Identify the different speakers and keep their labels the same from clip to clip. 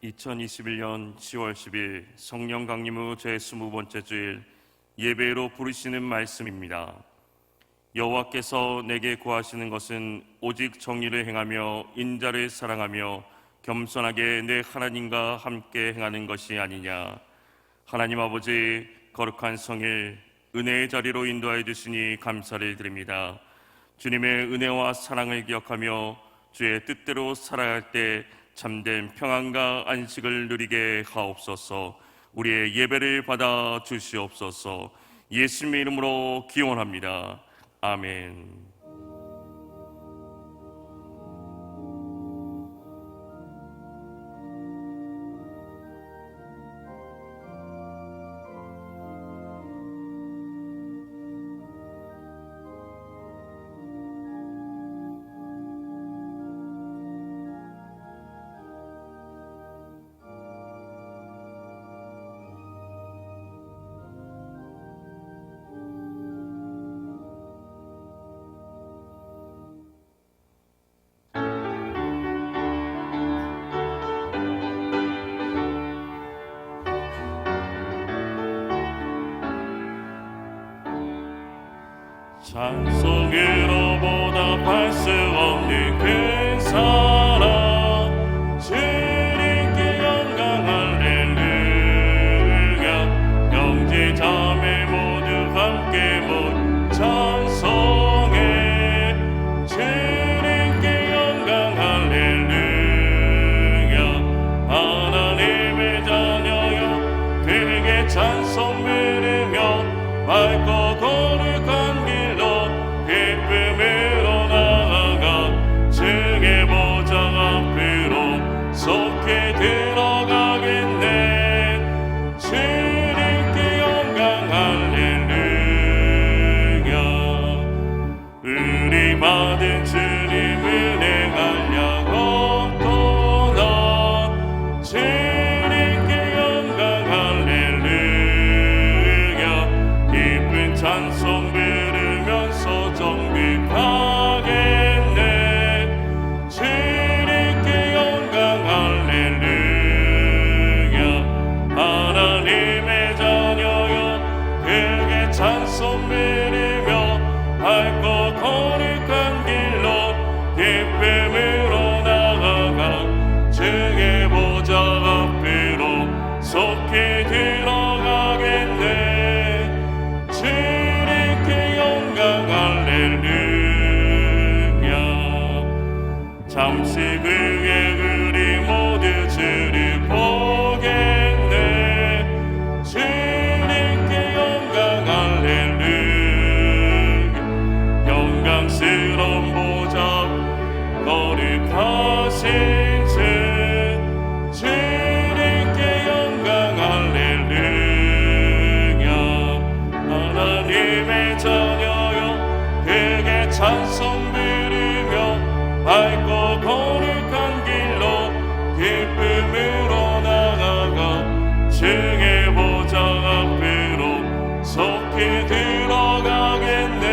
Speaker 1: 2021년 10월 10일 성령 강림 후 제20번째 주일 예배로 부르시는 말씀입니다. 여호와께서 내게 구하시는 것은 오직 정의를 행하며 인자를 사랑하며 겸손하게 내 하나님과 함께 행하는 것이 아니냐. 하나님 아버지, 거룩한 성일 은혜의 자리로 인도하여 주시니 감사를 드립니다. 주님의 은혜와 사랑을 기억하며 주의 뜻대로 살아야 할 때 참된 평안과 안식을 누리게 하옵소서. 우리의 예배를 받아 주시옵소서. 예수님의 이름으로 기원합니다. 아멘. 찬송으로 보답할 수 없는 그 사랑, 주님께 영광 할렐루야. 형제 자매 모두 함께 모여 찬송해. 주님께 영광 할렐루야. 하나님의 자녀여 그에게 찬송 부르며 밝고 거룩한 기쁨으로 나아가 주의 보좌 앞으로 속히 들어가겠네. 주님께 영광 할렐루야. 우리 받은 주님 은혜 갈량없도다. 주님께 영광 할렐루야. 기쁜 찬송 부르면서 정직하겠네. 주님께 영광 할렐루야. 하나님의 자녀여 그에게 찬송 부르며 밝고 거룩한 길로 기쁨으로 나아가 주의 보좌 앞으로 속히 들어가겠네. 주님께 영광 할렐루야. 잠시 후에 우리 모두 주를 보겠네. 주님께 영광 할렐루야. 영광스러운 보좌 거룩하신 주, 주님께 영광 할렐루야. 하나님의 자녀여 그에게 찬송 부르며 밝고 거룩한 길로 기쁨으로 나아가 주의 보좌 앞으로 속히 들어가겠네.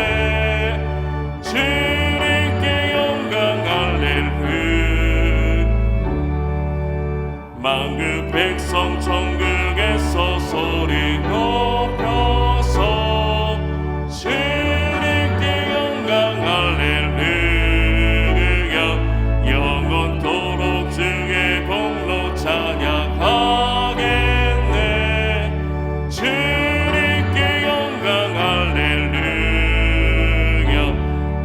Speaker 1: 주님께 영광 할렐루야. 만국 백성 천국에서 소리 높여서 주님께 영광 할렐루야. 영원토록 주의 공로 찬양하겠네. 주님께 영광 할렐루야.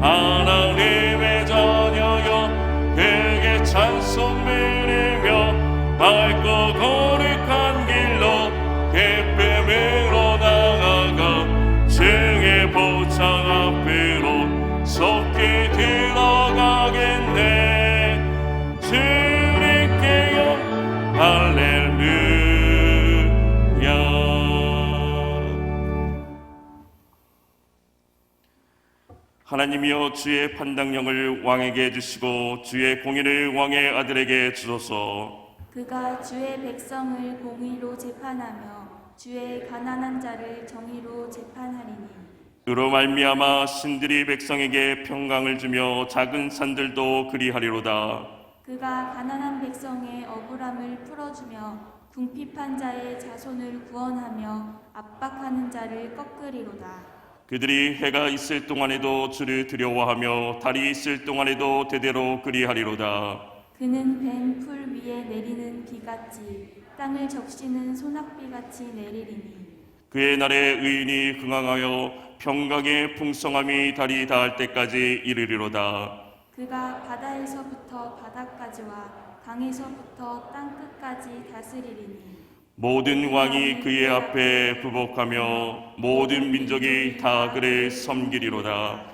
Speaker 1: 하나님의 자녀여 그에게 찬송 부르며 밝고 거룩한 길로 기쁨으로 나아가 주의 보좌 앞으로 속히 들어가겠네. 주님께 영광 할렐루야. 하나님이여 주의 판단령을 왕에게 주시고 주의 공의를 왕의 아들에게 주소서.
Speaker 2: 그가 주의 백성을 공의로 재판하며 주의 가난한 자를 정의로 재판하리니.
Speaker 1: 그로 말미암아 신들이 백성에게 평강을 주며 작은 산들도 그리하리로다.
Speaker 2: 그가 가난한 백성의 억울함을 풀어주며 궁핍한 자의 자손을 구원하며 압박하는 자를 꺾으리로다.
Speaker 1: 그들이 해가 있을 동안에도 주를 두려워하며 달이 있을 동안에도 대대로 그리하리로다.
Speaker 2: 그는 벤 풀 위에 내리는 비같이 땅을 적시는 소낙비같이 내리리니
Speaker 1: 그의 날에 의인이 흥황하여 평강의 풍성함이 달이 닿을 때까지 이르리로다.
Speaker 2: 그가 바다에서부터 바다까지와 강에서부터 땅 끝까지 다스리리니
Speaker 1: 모든 왕이 그의 앞에 부복하며 모든 민족이 다 그를 섬기리로다.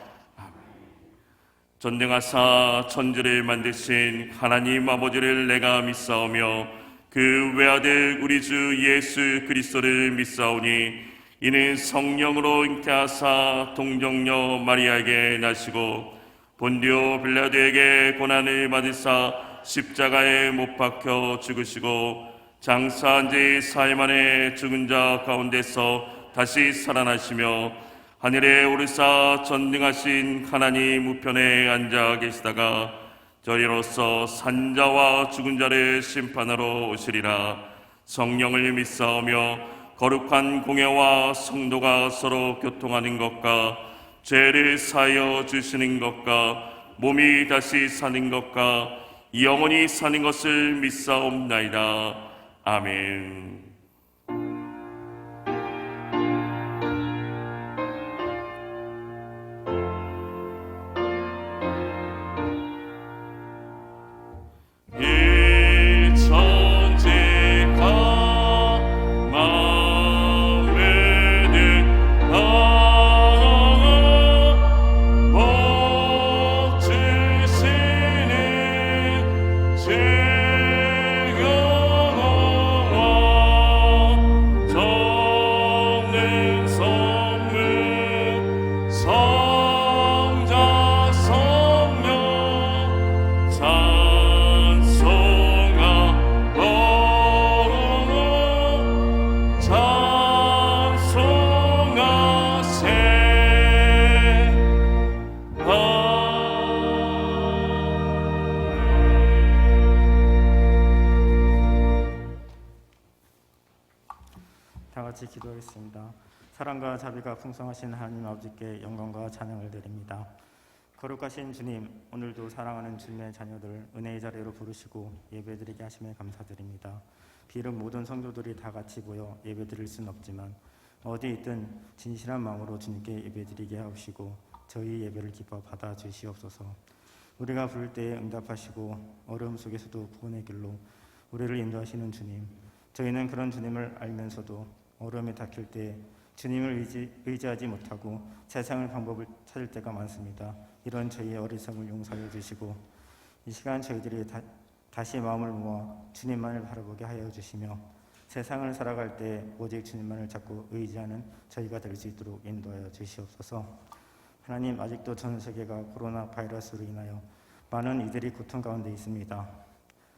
Speaker 1: 전능하사 천지를 만드신 하나님 아버지를 내가 믿사오며 그 외아들 우리 주 예수 그리스도를 믿사오니 이는 성령으로 잉태하사 동정녀 마리아에게 나시고 본디오 빌라도에게 고난을 받으사 십자가에 못 박혀 죽으시고 장사한 지 사흘 만에 죽은 자 가운데서 다시 살아나시며 하늘에 오르사 전능하신 하나님 우편에 앉아 계시다가 저리로서 산자와 죽은 자를 심판하러 오시리라. 성령을 믿사오며 거룩한 공예와 성도가 서로 교통하는 것과 죄를 사하여 주시는 것과 몸이 다시 사는 것과 영원히 사는 것을 믿사옵나이다. 아멘. 이 천지가 마음에 복 주시는 정는 선물 성자 성령 찬송하고
Speaker 3: 다 같이 기도하겠습니다. 사랑과 자비가 풍성하신 하나님 아버지께 영광과 찬양을 드립니다. 거룩하신 주님, 오늘도 사랑하는 주님의 자녀들 은혜의 자리로 부르시고 예배드리게 하심에 감사드립니다. 비록 모든 성도들이 다 같이 모여 예배드릴 수는 없지만 어디 있든 진실한 마음으로 주님께 예배드리게 하옵시고 저희 예배를 기뻐 받아주시옵소서. 우리가 부를 때에 응답하시고 어려움 속에서도 구원의 길로 우리를 인도하시는 주님, 저희는 그런 주님을 알면서도 어려움에 닥칠 때 주님을 의지하지 못하고 세상의 방법을 찾을 때가 많습니다. 이런 저희의 어리석음을 용서해 주시고 이 시간 저희들이 다시 마음을 모아 주님만을 바라보게 하여 주시며 세상을 살아갈 때 오직 주님만을 잡고 의지하는 저희가 될 수 있도록 인도하여 주시옵소서. 하나님, 아직도 전 세계가 코로나 바이러스로 인하여 많은 이들이 고통 가운데 있습니다.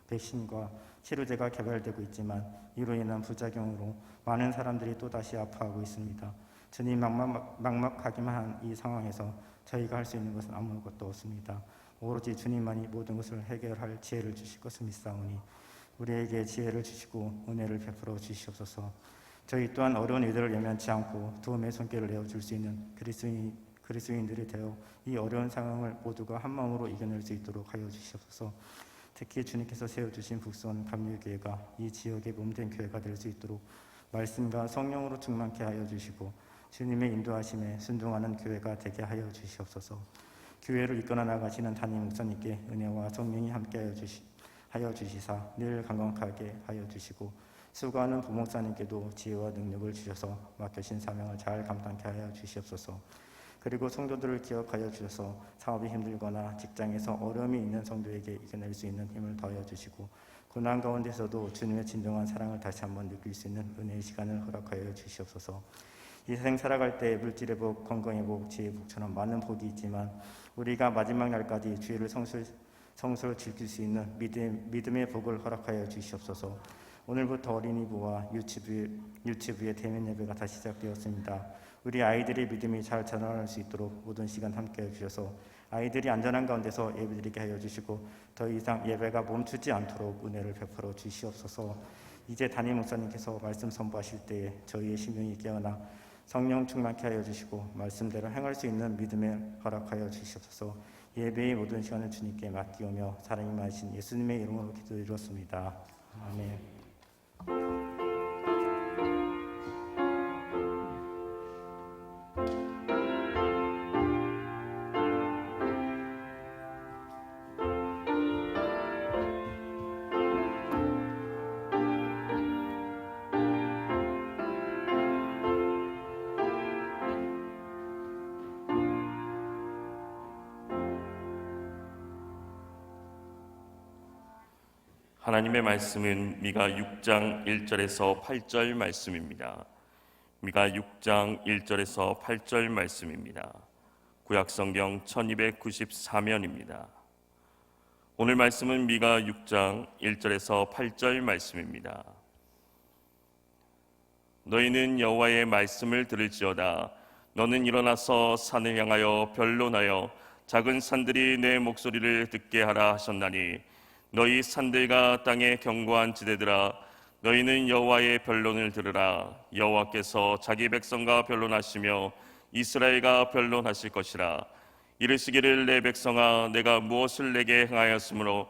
Speaker 3: 백신과 치료제가 개발되고 있지만 이로 인한 부작용으로 많은 사람들이 또다시 아파하고 있습니다. 주님, 막막하기만 한 이 상황에서 저희가 할 수 있는 것은 아무것도 없습니다. 오로지 주님만이 모든 것을 해결할 지혜를 주실 것을 믿사오니 우리에게 지혜를 주시고 은혜를 베풀어 주시옵소서. 저희 또한 어려운 이들을 외면치 않고 도움의 손길을 내어줄 수 있는 그리스도인들이 되어 이 어려운 상황을 모두가 한마음으로 이겨낼 수 있도록 하여 주시옵소서. 특히 주님께서 세워주신 북선 감리교회가 이 지역의 몸된 교회가 될 수 있도록 말씀과 성령으로 충만케 하여 주시고 주님의 인도하심에 순종하는 교회가 되게 하여 주시옵소서. 교회를 이끌어 나가시는 담임 목사님께 은혜와 성령이 함께 하여 주시사 늘 강건하게 하여 주시고 수고하는 부목사님께도 지혜와 능력을 주셔서 맡겨진 사명을 잘 감당케 하여 주시옵소서. 그리고 성도들을 기억하여 주셔서 사업이 힘들거나 직장에서 어려움이 있는 성도에게 이겨낼 수 있는 힘을 더하여 주시고 고난 가운데서도 주님의 진정한 사랑을 다시 한번 느낄 수 있는 은혜의 시간을 허락하여 주시옵소서. 이 세상 살아갈 때 물질의 복, 건강의 복, 지혜의 복처럼 많은 복이 있지만 우리가 마지막 날까지 주의를 성수로 지킬 수 있는 믿음의 복을 허락하여 주시옵소서. 오늘부터 어린이부와 유치부의 대면 예배가 다시 시작되었습니다. 우리 아이들의 믿음이 잘 자라날 수 있도록 모든 시간 함께해 주셔서 아이들이 안전한 가운데서 예배드리게 하여 주시고 더 이상 예배가 멈추지 않도록 은혜를 베풀어 주시옵소서. 이제 담임 목사님께서 말씀 선포하실 때에 저희의 심령이 깨어나 성령 충만케 하여 주시고 말씀대로 행할 수 있는 믿음을 허락하여 주시옵소서. 예배의 모든 시간을 주님께 맡기오며 사랑이 많으신 예수님의 이름으로 기도드렸습니다. 아멘.
Speaker 1: 하나님의 말씀은 미가 6장 1절에서 8절 말씀입니다. 미가 6장 1절에서 8절 말씀입니다. 구약성경 1294면입니다. 오늘 말씀은 미가 6장 1절에서 8절 말씀입니다. 너희는 여호와의 말씀을 들을지어다. 너는 일어나서 산을 향하여 변론하여 작은 산들이 내 목소리를 듣게 하라 하셨나니 너희 산들과 땅의 견고한 지대들아 너희는 여호와의 변론을 들으라. 여호와께서 자기 백성과 변론하시며 이스라엘과 변론하실 것이라. 이르시기를 내 백성아 내가 무엇을 내게 행하였으므로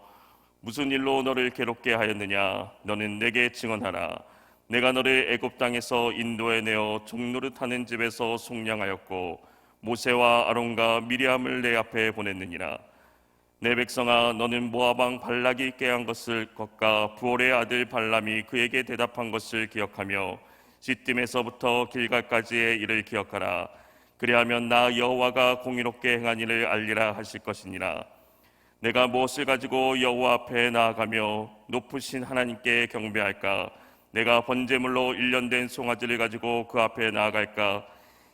Speaker 1: 무슨 일로 너를 괴롭게 하였느냐. 너는 내게 증언하라. 내가 너를 애굽 땅에서 인도해 내어 종노릇하는 집에서 속량하였고 모세와 아론과 미리암을 내 앞에 보냈느니라. 내 백성아 너는 모압 왕 발락이 꾀한 것을 것과 부올의 아들 발람이 그에게 대답한 것을 기억하며 시딤에서부터 길갈까지의 일을 기억하라. 그리하면 나 여호와가 공의롭게 행한 일을 알리라 하실 것이니라. 내가 무엇을 가지고 여호와 앞에 나아가며 높으신 하나님께 경배할까? 내가 번제물로 일련된 송아지를 가지고 그 앞에 나아갈까?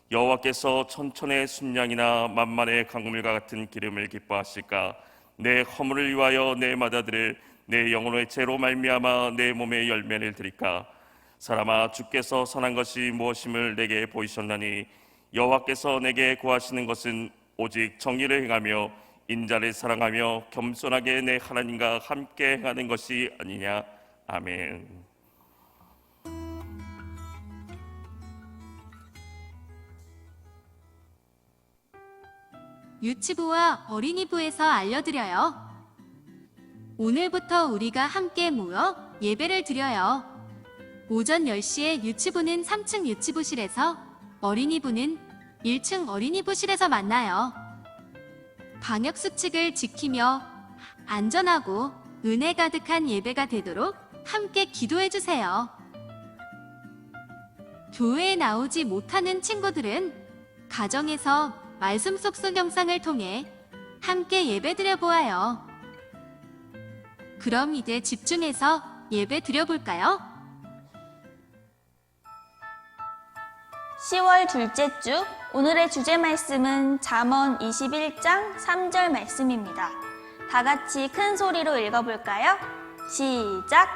Speaker 1: 여호와께서 천천의 순양이나 만만의 강물과 같은 기름을 기뻐하실까? 내 허물을 위하여 내 마다들을 내 영혼의 죄로 말미암아 내 몸의 열매를 드릴까? 사람아 주께서 선한 것이 무엇임을 내게 보이셨나니 여호와께서 내게 구하시는 것은 오직 정의를 행하며 인자를 사랑하며 겸손하게 내 하나님과 함께 행하는 것이 아니냐. 아멘.
Speaker 4: 유치부와 어린이부에서 알려드려요. 오늘부터 우리가 함께 모여 예배를 드려요. 오전 10시에 유치부는 3층 유치부실에서, 어린이부는 1층 어린이부실에서 만나요. 방역수칙을 지키며 안전하고 은혜 가득한 예배가 되도록 함께 기도해주세요. 교회에 나오지 못하는 친구들은 가정에서 말씀 속속 영상을 통해 함께 예배 드려보아요. 그럼 이제 집중해서 예배 드려볼까요?
Speaker 2: 10월 둘째 주 오늘의 주제 말씀은 잠언 21장 3절 말씀입니다. 다 같이 큰 소리로 읽어볼까요? 시작!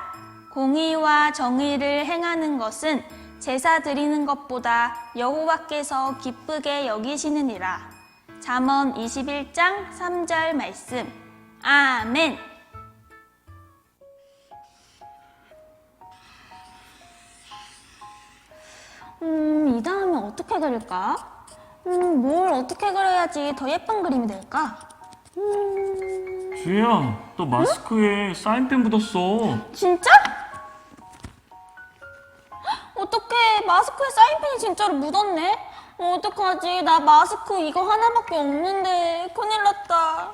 Speaker 2: 공의와 정의를 행하는 것은 제사 드리는 것보다 여호와께서 기쁘게 여기시느니라. 잠언 21장 3절 말씀. 아멘. 이 다음에 어떻게 그릴까? 뭘 어떻게 그려야지 더 예쁜 그림이 될까?
Speaker 1: 주희야, 너 마스크에 사인펜 묻었어.
Speaker 2: 진짜? 어떡해, 마스크에 사인펜이 진짜로 묻었네? 어떡하지, 나 마스크 이거 하나밖에 없는데 큰일 났다.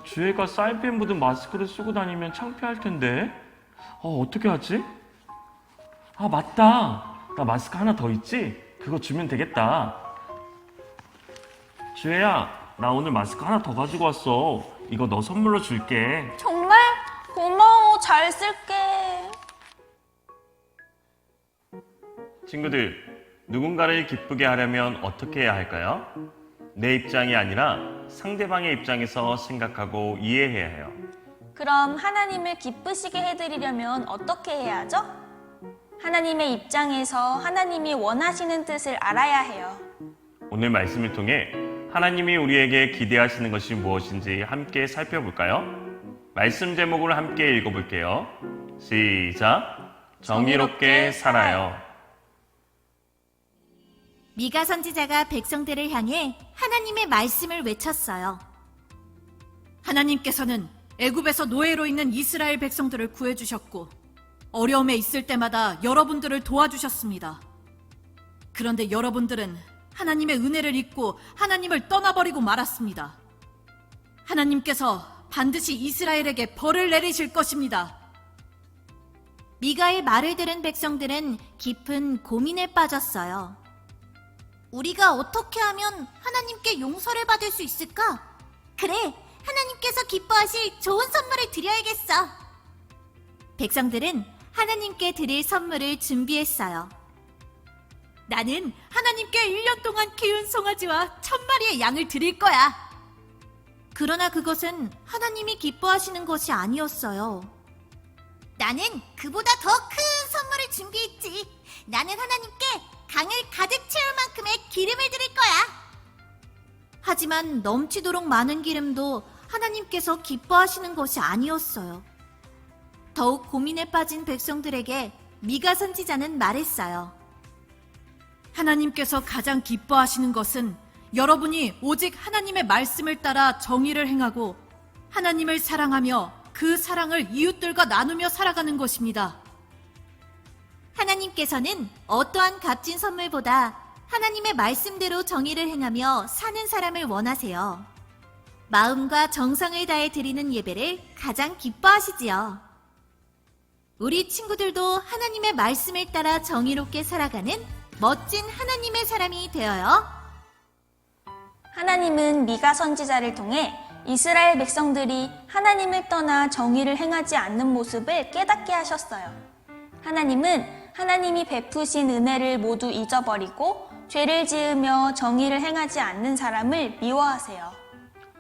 Speaker 1: 주희가 사인펜 묻은 마스크를 쓰고 다니면 창피할 텐데. 어떻게 하지? 맞다. 나 마스크 하나 더 있지? 그거 주면 되겠다. 주혜야, 나 오늘 마스크 하나 더 가지고 왔어. 이거 너 선물로 줄게.
Speaker 2: 정말? 고마워, 잘 쓸게.
Speaker 1: 친구들, 누군가를 기쁘게 하려면 어떻게 해야 할까요? 내 입장이 아니라 상대방의 입장에서 생각하고 이해해야 해요.
Speaker 2: 그럼 하나님을 기쁘시게 해드리려면 어떻게 해야 하죠? 하나님의 입장에서 하나님이 원하시는 뜻을 알아야 해요.
Speaker 1: 오늘 말씀을 통해 하나님이 우리에게 기대하시는 것이 무엇인지 함께 살펴볼까요? 말씀 제목을 함께 읽어볼게요. 시작! 정의롭게 살아요.
Speaker 5: 미가 선지자가 백성들을 향해 하나님의 말씀을 외쳤어요.
Speaker 6: 하나님께서는 애굽에서 노예로 있는 이스라엘 백성들을 구해주셨고 어려움에 있을 때마다 여러분들을 도와주셨습니다. 그런데 여러분들은 하나님의 은혜를 잊고 하나님을 떠나버리고 말았습니다. 하나님께서 반드시 이스라엘에게 벌을 내리실 것입니다.
Speaker 5: 미가의 말을 들은 백성들은 깊은 고민에 빠졌어요. 우리가 어떻게 하면 하나님께 용서를 받을 수 있을까? 그래, 하나님께서 기뻐하실 좋은 선물을 드려야겠어. 백성들은 하나님께 드릴 선물을 준비했어요. 나는 하나님께 1년 동안 키운 송아지와 1000마리의 양을 드릴 거야. 그러나 그것은 하나님이 기뻐하시는 것이 아니었어요. 나는 그보다 더 큰 선물을 준비했지. 나는 하나님께 강을 가득 채울 만큼의 기름을 드릴 거야. 하지만 넘치도록 많은 기름도 하나님께서 기뻐하시는 것이 아니었어요. 더욱 고민에 빠진 백성들에게 미가 선지자는 말했어요.
Speaker 6: 하나님께서 가장 기뻐하시는 것은 여러분이 오직 하나님의 말씀을 따라 정의를 행하고 하나님을 사랑하며 그 사랑을 이웃들과 나누며 살아가는 것입니다.
Speaker 5: 하나님께서는 어떠한 값진 선물보다 하나님의 말씀대로 정의를 행하며 사는 사람을 원하세요. 마음과 정성을 다해 드리는 예배를 가장 기뻐하시지요. 우리 친구들도 하나님의 말씀을 따라 정의롭게 살아가는 멋진 하나님의 사람이 되어요.
Speaker 2: 하나님은 미가 선지자를 통해 이스라엘 백성들이 하나님을 떠나 정의를 행하지 않는 모습을 깨닫게 하셨어요. 하나님은 하나님이 베푸신 은혜를 모두 잊어버리고 죄를 지으며 정의를 행하지 않는 사람을 미워하세요.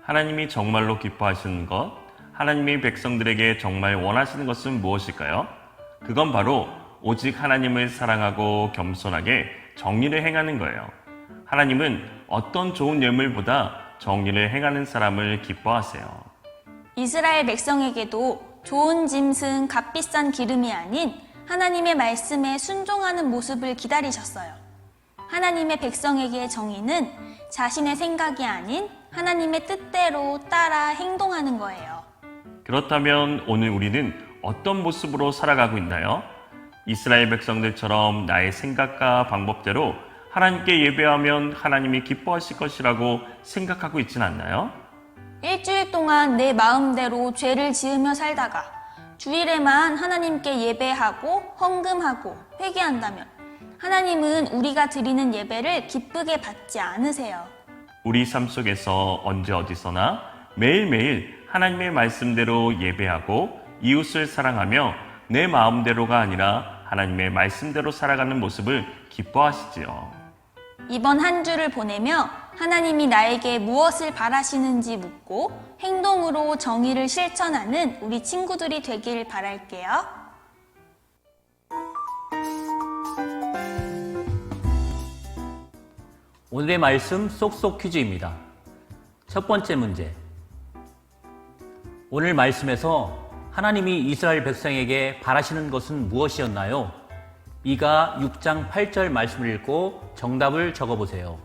Speaker 1: 하나님이 정말로 기뻐하시는 것, 하나님이 백성들에게 정말 원하시는 것은 무엇일까요? 그건 바로 오직 하나님을 사랑하고 겸손하게 정의를 행하는 거예요. 하나님은 어떤 좋은 예물보다 정의를 행하는 사람을 기뻐하세요.
Speaker 2: 이스라엘 백성에게도 좋은 짐승, 값비싼 기름이 아닌 하나님의 말씀에 순종하는 모습을 기다리셨어요. 하나님의 백성에게 정의는 자신의 생각이 아닌 하나님의 뜻대로 따라 행동하는 거예요.
Speaker 1: 그렇다면 오늘 우리는 어떤 모습으로 살아가고 있나요? 이스라엘 백성들처럼 나의 생각과 방법대로 하나님께 예배하면 하나님이 기뻐하실 것이라고 생각하고 있진 않나요?
Speaker 2: 일주일 동안 내 마음대로 죄를 지으며 살다가 주일에만 하나님께 예배하고 헌금하고 회개한다면 하나님은 우리가 드리는 예배를 기쁘게 받지 않으세요.
Speaker 1: 우리 삶 속에서 언제 어디서나 매일매일 하나님의 말씀대로 예배하고 이웃을 사랑하며 내 마음대로가 아니라 하나님의 말씀대로 살아가는 모습을 기뻐하시지요.
Speaker 2: 이번 한 주를 보내며 하나님이 나에게 무엇을 바라시는지 묻고 행동으로 정의를 실천하는 우리 친구들이 되길 바랄게요.
Speaker 7: 오늘의 말씀 쏙쏙 퀴즈입니다. 첫 번째 문제. 오늘 말씀에서 하나님이 이스라엘 백성에게 바라시는 것은 무엇이었나요? 미가 6장 8절 말씀을 읽고 정답을 적어보세요.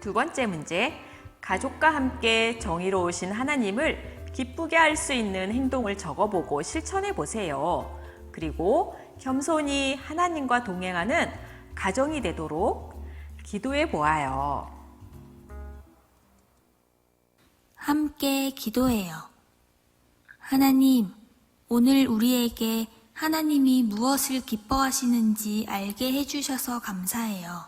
Speaker 8: 두 번째 문제, 가족과 함께 정의로우신 하나님을 기쁘게 할 수 있는 행동을 적어보고 실천해 보세요. 그리고 겸손히 하나님과 동행하는 가정이 되도록 기도해 보아요.
Speaker 9: 함께 기도해요. 하나님, 오늘 우리에게 하나님이 무엇을 기뻐하시는지 알게 해주셔서 감사해요.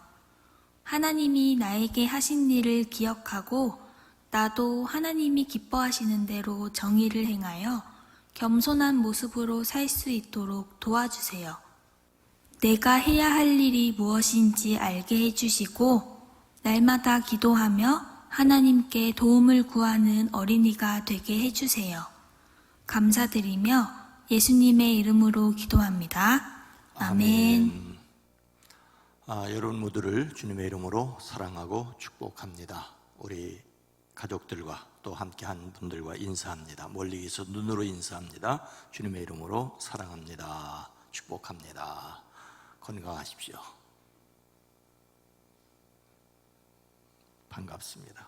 Speaker 9: 하나님이 나에게 하신 일을 기억하고 나도 하나님이 기뻐하시는 대로 정의를 행하여 겸손한 모습으로 살 수 있도록 도와주세요. 내가 해야 할 일이 무엇인지 알게 해주시고 날마다 기도하며 하나님께 도움을 구하는 어린이가 되게 해주세요. 감사드리며 예수님의 이름으로 기도합니다. 아멘.
Speaker 10: 여러분 모두를 주님의 이름으로 사랑하고 축복합니다. 우리 가족들과 또 함께한 분들과 인사합니다. 멀리서 눈으로 인사합니다. 주님의 이름으로 사랑합니다. 축복합니다. 건강하십시오. 반갑습니다.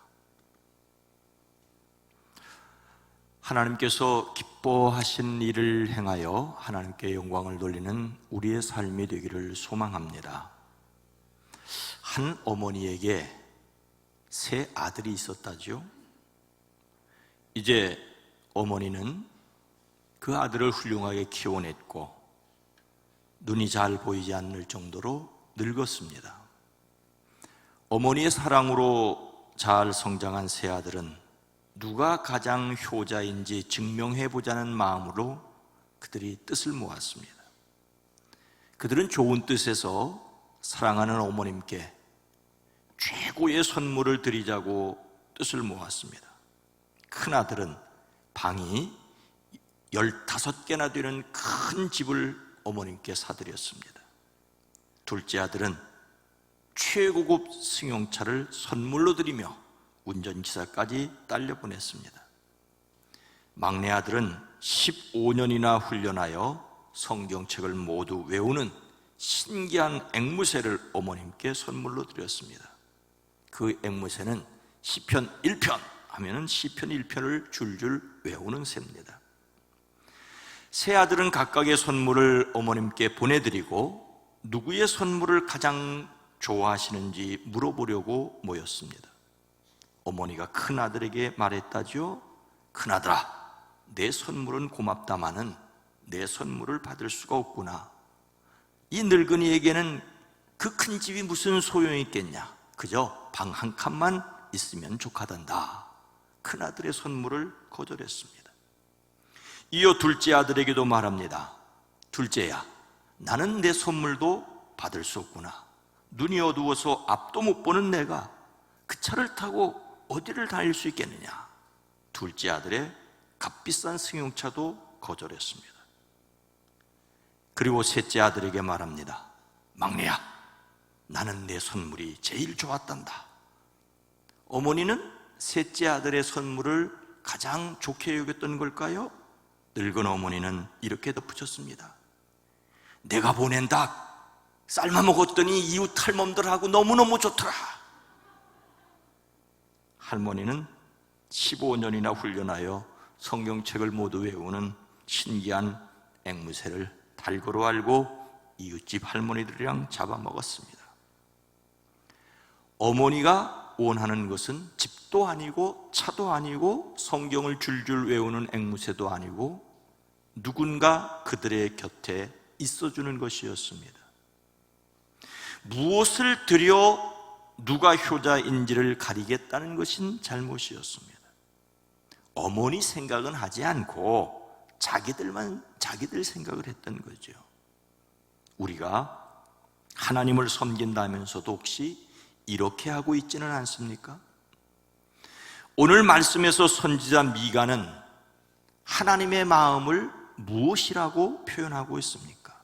Speaker 10: 하나님께서 기뻐하신 일을 행하여 하나님께 영광을 돌리는 우리의 삶이 되기를 소망합니다. 한 어머니에게 3 아들이 있었다죠. 이제 어머니는 그 아들을 훌륭하게 키워냈고 눈이 잘 보이지 않을 정도로 늙었습니다. 어머니의 사랑으로 잘 성장한 3 아들은 누가 가장 효자인지 증명해보자는 마음으로 그들이 뜻을 모았습니다. 그들은 좋은 뜻에서 사랑하는 어머님께 최고의 선물을 드리자고 뜻을 모았습니다. 큰아들은 방이 15개나 되는 큰 집을 어머님께 사드렸습니다. 둘째 아들은 최고급 승용차를 선물로 드리며 운전기사까지 딸려 보냈습니다. 막내 아들은 15년이나 훈련하여 성경책을 모두 외우는 신기한 앵무새를 어머님께 선물로 드렸습니다. 그 앵무새는 시편 1편 하면은 시편 1편을 줄줄 외우는 새입니다. 3 아들은 각각의 선물을 어머님께 보내드리고 누구의 선물을 가장 좋아하시는지 물어보려고 모였습니다. 어머니가 큰아들에게 말했다죠. 큰아들아, 내 선물은 고맙다마는 내 선물을 받을 수가 없구나. 이 늙은이에게는 그 큰 집이 무슨 소용이 있겠냐. 그저 방 한 칸만 있으면 족하단다. 큰아들의 선물을 거절했습니다. 이어 둘째 아들에게도 말합니다. 둘째야, 나는 내 선물도 받을 수 없구나. 눈이 어두워서 앞도 못 보는 내가 그 차를 타고 어디를 다닐 수 있겠느냐. 둘째 아들의 값비싼 승용차도 거절했습니다. 그리고 셋째 아들에게 말합니다. 막내야, 나는 내 선물이 제일 좋았단다. 어머니는 셋째 아들의 선물을 가장 좋게 여겼던 걸까요? 늙은 어머니는 이렇게 덧붙였습니다. 내가 보낸 닭 삶아 먹었더니 이웃 할멈들하고 너무너무 좋더라. 할머니는 15년이나 훈련하여 성경책을 모두 외우는 신기한 앵무새를 달고로 알고 이웃집 할머니들이랑 잡아먹었습니다. 어머니가 원하는 것은 집도 아니고 차도 아니고 성경을 줄줄 외우는 앵무새도 아니고 누군가 그들의 곁에 있어주는 것이었습니다. 무엇을 드려 누가 효자인지를 가리겠다는 것은 잘못이었습니다. 어머니 생각은 하지 않고 자기들 생각을 했던 거죠. 우리가 하나님을 섬긴다면서도 혹시 이렇게 하고 있지는 않습니까? 오늘 말씀에서 선지자 미가는 하나님의 마음을 무엇이라고 표현하고 있습니까?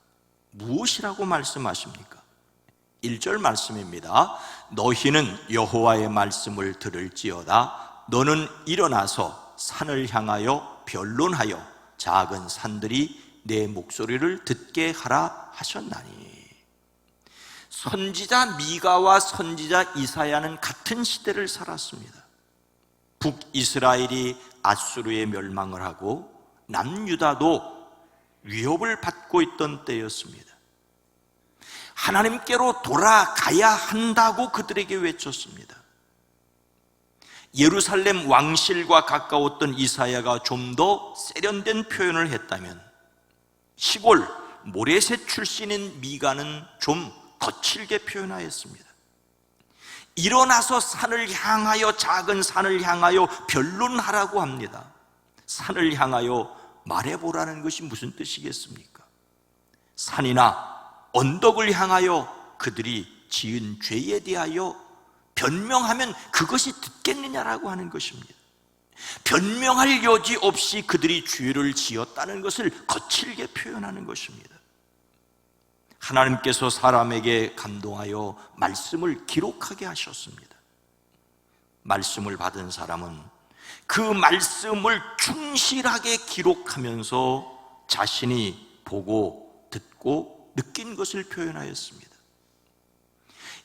Speaker 10: 무엇이라고 말씀하십니까? 1절 말씀입니다. 너희는 여호와의 말씀을 들을지어다. 너는 일어나서 산을 향하여 변론하여 작은 산들이 내 목소리를 듣게 하라 하셨나니. 선지자 미가와 선지자 이사야는 같은 시대를 살았습니다. 북이스라엘이 아수르에 멸망을 하고 남유다도 위협을 받고 있던 때였습니다. 하나님께로 돌아가야 한다고 그들에게 외쳤습니다. 예루살렘 왕실과 가까웠던 이사야가 좀 더 세련된 표현을 했다면 시골 모레셋 출신인 미가는 좀 거칠게 표현하였습니다. 일어나서 산을 향하여 작은 산을 향하여 변론하라고 합니다. 산을 향하여 말해보라는 것이 무슨 뜻이겠습니까? 산이나 언덕을 향하여 그들이 지은 죄에 대하여 변명하면 그것이 듣겠느냐라고 하는 것입니다. 변명할 여지 없이 그들이 죄를 지었다는 것을 거칠게 표현하는 것입니다. 하나님께서 사람에게 감동하여 말씀을 기록하게 하셨습니다. 말씀을 받은 사람은 그 말씀을 충실하게 기록하면서 자신이 보고 듣고 느낀 것을 표현하였습니다.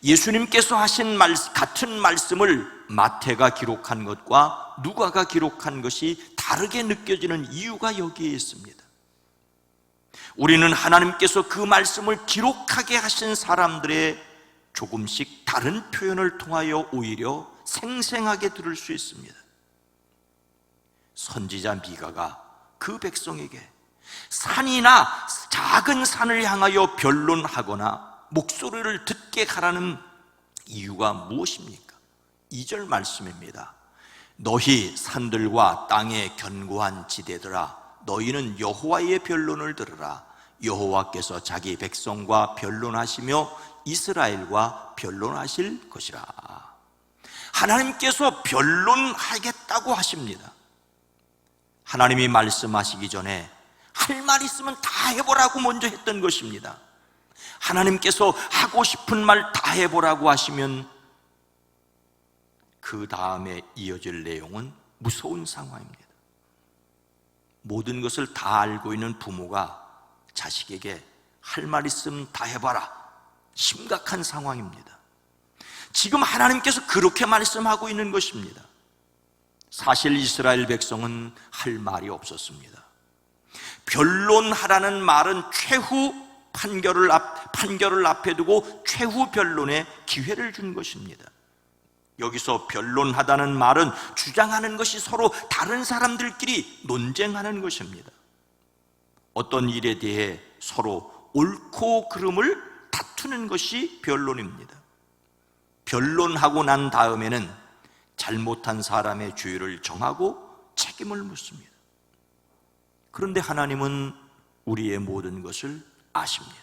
Speaker 10: 예수님께서 하신 같은 말씀을 마태가 기록한 것과 누가가 기록한 것이 다르게 느껴지는 이유가 여기에 있습니다. 우리는 하나님께서 그 말씀을 기록하게 하신 사람들의 조금씩 다른 표현을 통하여 오히려 생생하게 들을 수 있습니다. 선지자 미가가 그 백성에게 산이나 작은 산을 향하여 변론하거나 목소리를 듣게 하라는 이유가 무엇입니까? 2절 말씀입니다. 너희 산들과 땅의 견고한 지대들아, 너희는 여호와의 변론을 들으라. 여호와께서 자기 백성과 변론하시며 이스라엘과 변론하실 것이라. 하나님께서 변론하겠다고 하십니다. 하나님이 말씀하시기 전에 할 말 있으면 다 해보라고 먼저 했던 것입니다. 하나님께서 하고 싶은 말 다 해보라고 하시면 그 다음에 이어질 내용은 무서운 상황입니다. 모든 것을 다 알고 있는 부모가 자식에게 할 말 있으면 다 해봐라, 심각한 상황입니다. 지금 하나님께서 그렇게 말씀하고 있는 것입니다. 사실 이스라엘 백성은 할 말이 없었습니다. 변론하라는 말은 최후 판결을 앞에 두고 최후 변론의 기회를 준 것입니다. 여기서 변론하다는 말은 주장하는 것이 서로 다른 사람들끼리 논쟁하는 것입니다. 어떤 일에 대해 서로 옳고 그름을 다투는 것이 변론입니다. 변론하고 난 다음에는 잘못한 사람의 죄를 정하고 책임을 묻습니다. 그런데 하나님은 우리의 모든 것을 아십니다.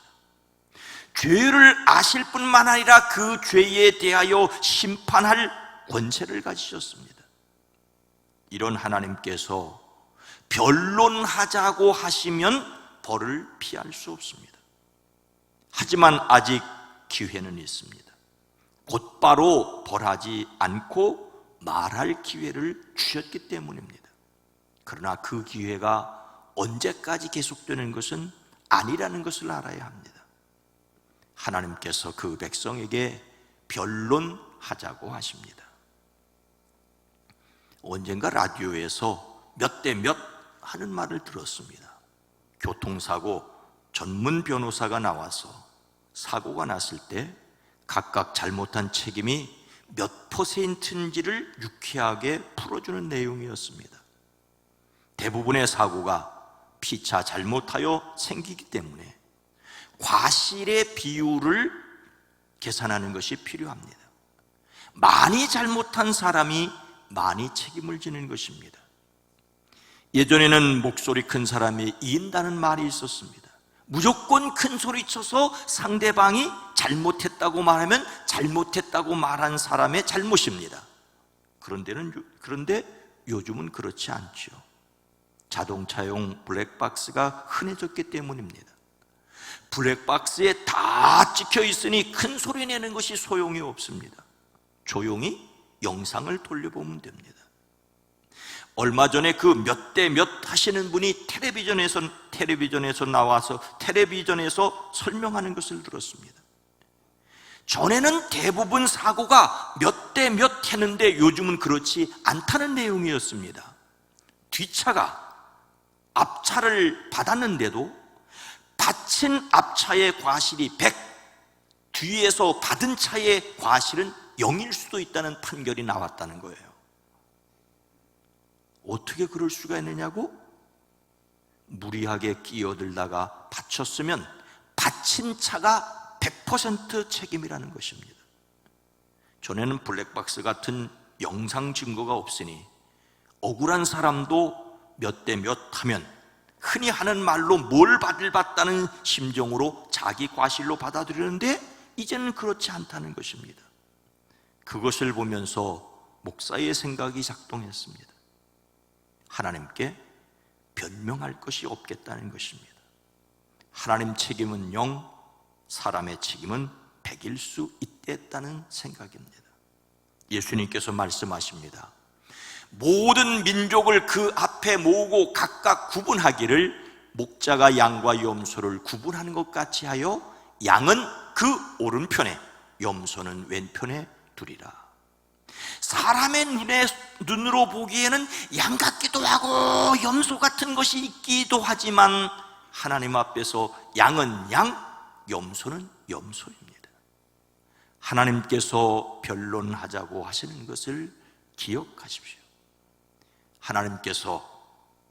Speaker 10: 죄를 아실 뿐만 아니라 그 죄에 대하여 심판할 권세를 가지셨습니다. 이런 하나님께서 변론하자고 하시면 벌을 피할 수 없습니다. 하지만 아직 기회는 있습니다. 곧바로 벌하지 않고 말할 기회를 주셨기 때문입니다. 그러나 그 기회가 언제까지 계속되는 것은 아니라는 것을 알아야 합니다. 하나님께서 그 백성에게 변론하자고 하십니다. 언젠가 라디오에서 몇 대 몇 하는 말을 들었습니다. 교통사고 전문 변호사가 나와서 사고가 났을 때 각각 잘못한 책임이 몇 %인지를 유쾌하게 풀어주는 내용이었습니다. 대부분의 사고가 피차 잘못하여 생기기 때문에 과실의 비율을 계산하는 것이 필요합니다. 많이 잘못한 사람이 많이 책임을 지는 것입니다. 예전에는 목소리 큰 사람이 이긴다는 말이 있었습니다. 무조건 큰 소리 쳐서 상대방이 잘못했다고 말하면 잘못했다고 말한 사람의 잘못입니다. 그런데 요즘은 그렇지 않죠. 자동차용 블랙박스가 흔해졌기 때문입니다. 블랙박스에 다 찍혀 있으니 큰 소리 내는 것이 소용이 없습니다. 조용히 영상을 돌려보면 됩니다. 얼마 전에 그 몇 대 몇 하시는 분이 텔레비전에서 나와서 텔레비전에서 설명하는 것을 들었습니다. 전에는 대부분 사고가 몇 대 몇 했는데 요즘은 그렇지 않다는 내용이었습니다. 뒷차가 앞차를 받았는데도 받친 앞차의 과실이 100, 뒤에서 받은 차의 과실은 0일 수도 있다는 판결이 나왔다는 거예요. 어떻게 그럴 수가 있느냐고? 무리하게 끼어들다가 다쳤으면 받친 차가 100% 책임이라는 것입니다. 전에는 블랙박스 같은 영상 증거가 없으니 억울한 사람도 몇 대 몇 하면 흔히 하는 말로 뭘 받다는 심정으로 자기 과실로 받아들이는데 이제는 그렇지 않다는 것입니다. 그것을 보면서 목사의 생각이 작동했습니다. 하나님께 변명할 것이 없겠다는 것입니다. 하나님 책임은 0, 사람의 책임은 100일 수 있겠다는 생각입니다. 예수님께서 말씀하십니다. 모든 민족을 그 앞에 모으고 각각 구분하기를 목자가 양과 염소를 구분하는 것 같이 하여 양은 그 오른편에 염소는 왼편에 두리라. 사람의 눈으로 보기에는 양 같기도 하고 염소 같은 것이 있기도 하지만 하나님 앞에서 양은 양, 염소는 염소입니다. 하나님께서 변론하자고 하시는 것을 기억하십시오. 하나님께서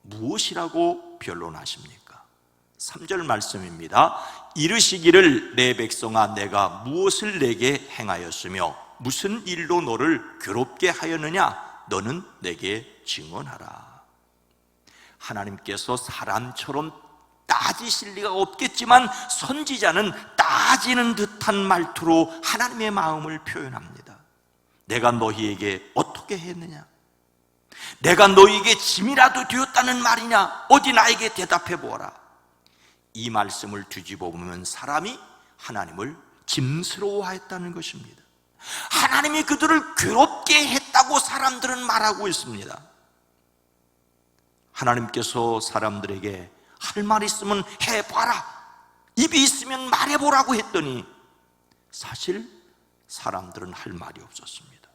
Speaker 10: 무엇이라고 변론하십니까? 3절 말씀입니다. 이르시기를 내 백성아 내가 무엇을 내게 행하였으며 무슨 일로 너를 괴롭게 하였느냐 너는 내게 증언하라. 하나님께서 사람처럼 따지실 리가 없겠지만 선지자는 따지는 듯한 말투로 하나님의 마음을 표현합니다. 내가 너희에게 어떻게 했느냐? 내가 너희에게 짐이라도 되었다는 말이냐? 어디 나에게 대답해 보아라. 이 말씀을 뒤집어 보면 사람이 하나님을 짐스러워했다는 것입니다. 하나님이 그들을 괴롭게 했다고 사람들은 말하고 있습니다. 하나님께서 사람들에게 할 말 있으면 해봐라, 입이 있으면 말해보라고 했더니 사실 사람들은 할 말이 없었습니다.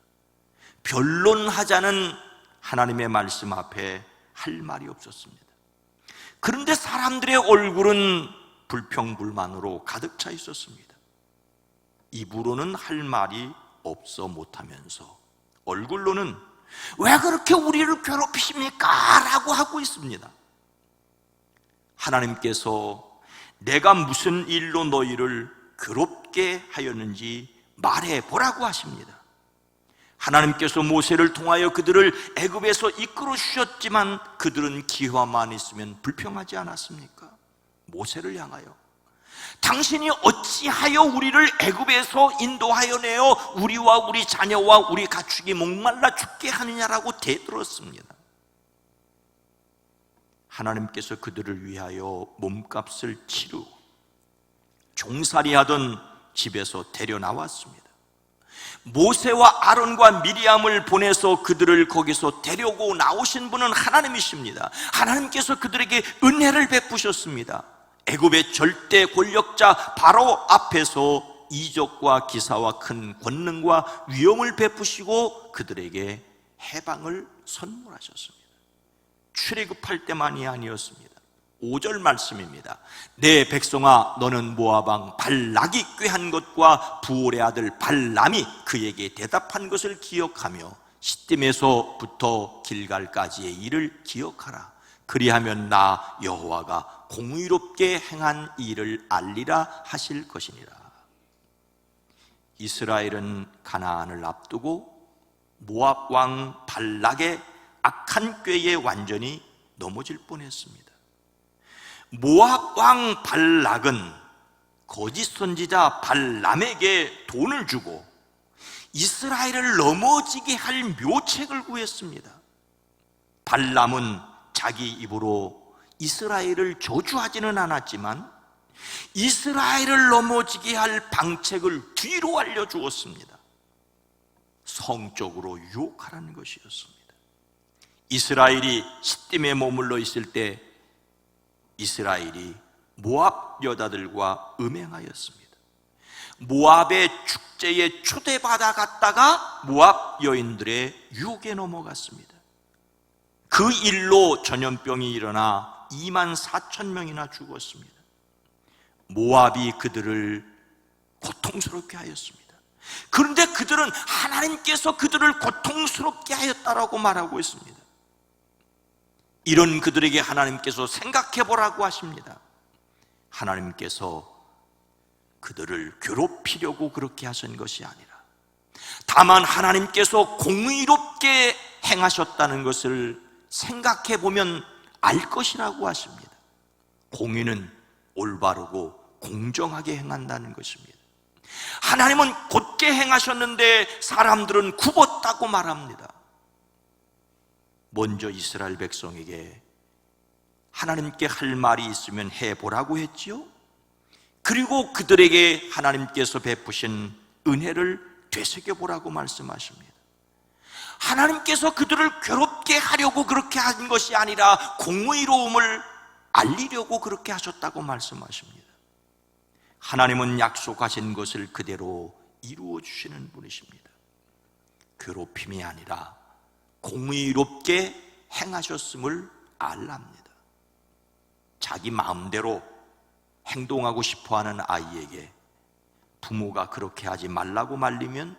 Speaker 10: 변론하자는 하나님의 말씀 앞에 할 말이 없었습니다. 그런데 사람들의 얼굴은 불평불만으로 가득 차 있었습니다. 입으로는 할 말이 없어 못하면서 얼굴로는 왜 그렇게 우리를 괴롭히십니까? 라고 하고 있습니다. 하나님께서 내가 무슨 일로 너희를 괴롭게 하였는지 말해보라고 하십니다. 하나님께서 모세를 통하여 그들을 애굽에서 이끌어 주셨지만 그들은 기회만 있으면 불평하지 않았습니까? 모세를 향하여 당신이 어찌하여 우리를 애굽에서 인도하여 내어 우리와 우리 자녀와 우리 가축이 목말라 죽게 하느냐라고 대들었습니다. 하나님께서 그들을 위하여 몸값을 치르고 종살이하던 집에서 데려나왔습니다. 모세와 아론과 미리암을 보내서 그들을 거기서 데려고 나오신 분은 하나님이십니다. 하나님께서 그들에게 은혜를 베푸셨습니다. 애굽의 절대 권력자 바로 앞에서 이적과 기사와 큰 권능과 위엄을 베푸시고 그들에게 해방을 선물하셨습니다. 출애굽할 때만이 아니었습니다. 5절 말씀입니다. 내 백성아 너는 모압 왕 발락이 꾀한 것과 부올의 아들 발람이 그에게 대답한 것을 기억하며 시딤에서부터 길갈까지의 일을 기억하라. 그리하면 나 여호와가 공의롭게 행한 일을 알리라 하실 것이니라. 이스라엘은 가나안을 앞두고 모압 왕 발락의 악한 꾀에 완전히 넘어질 뻔했습니다. 모압 왕 발락은 거짓 선지자 발람에게 돈을 주고 이스라엘을 넘어지게 할 묘책을 구했습니다. 발람은 자기 입으로 이스라엘을 저주하지는 않았지만 이스라엘을 넘어지게 할 방책을 뒤로 알려주었습니다. 성적으로 유혹하라는 것이었습니다. 이스라엘이 시딤에 머물러 있을 때 이스라엘이 모압 여자들과 음행하였습니다. 모압의 축제에 초대받아 갔다가 모압 여인들의 유혹에 넘어갔습니다. 그 일로 전염병이 일어나 24,000명이나 죽었습니다. 모압이 그들을 고통스럽게 하였습니다. 그런데 그들은 하나님께서 그들을 고통스럽게 하였다라고 말하고 있습니다. 이런 그들에게 하나님께서 생각해 보라고 하십니다. 하나님께서 그들을 괴롭히려고 그렇게 하신 것이 아니라 다만 하나님께서 공의롭게 행하셨다는 것을 생각해 보면 알 것이라고 하십니다. 공의는 올바르고 공정하게 행한다는 것입니다. 하나님은 곧게 행하셨는데 사람들은 굽었다고 말합니다. 먼저 이스라엘 백성에게 하나님께 할 말이 있으면 해보라고 했지요. 그리고 그들에게 하나님께서 베푸신 은혜를 되새겨보라고 말씀하십니다. 하나님께서 그들을 괴롭게 하려고 그렇게 한 것이 아니라 공의로움을 알리려고 그렇게 하셨다고 말씀하십니다. 하나님은 약속하신 것을 그대로 이루어 주시는 분이십니다. 괴롭힘이 아니라 공의롭게 행하셨음을 알랍니다. 자기 마음대로 행동하고 싶어하는 아이에게 부모가 그렇게 하지 말라고 말리면